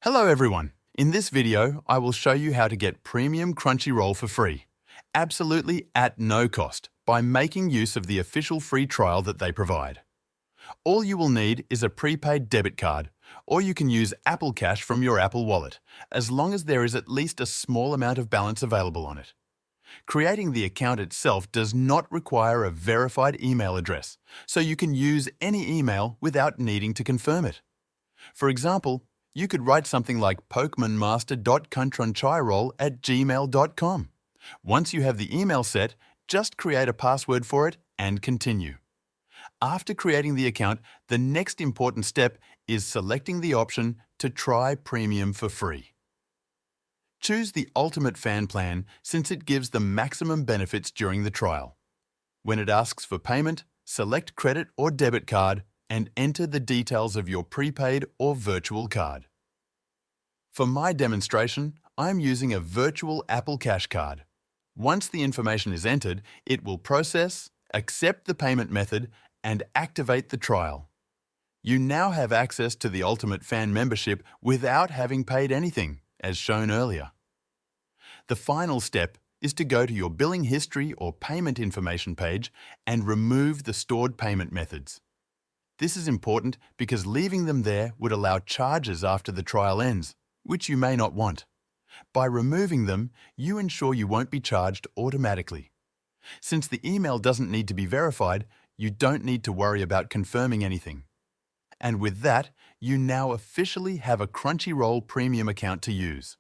Hello everyone! In this video, I will show you how to get premium Crunchyroll for free, absolutely at no cost, by making use of the official free trial that they provide. All you will need is a prepaid debit card, or you can use Apple Cash from your Apple Wallet, as long as there is at least a small amount of balance available on it. Creating the account itself does not require a verified email address, so you can use any email without needing to confirm it. For example, you could write something like pokemonmaster.crunchyroll@gmail.com. Once you have the email set, just create a password for it and continue. After creating the account, the next important step is selecting the option to try Premium for free. Choose the Ultimate Fan plan since it gives the maximum benefits during the trial. When it asks for payment, select credit or debit card and enter the details of your prepaid or virtual card. For my demonstration, I am using a virtual Apple Cash card. Once the information is entered, it will process, accept the payment method, and activate the trial. You now have access to the Ultimate Fan membership without having paid anything, as shown earlier. The final step is to go to your billing history or payment information page and remove the stored payment methods. This is important because leaving them there would allow charges after the trial ends, which you may not want. By removing them, you ensure you won't be charged automatically. Since the email doesn't need to be verified, you don't need to worry about confirming anything. And with that, you now officially have a Crunchyroll Premium account to use.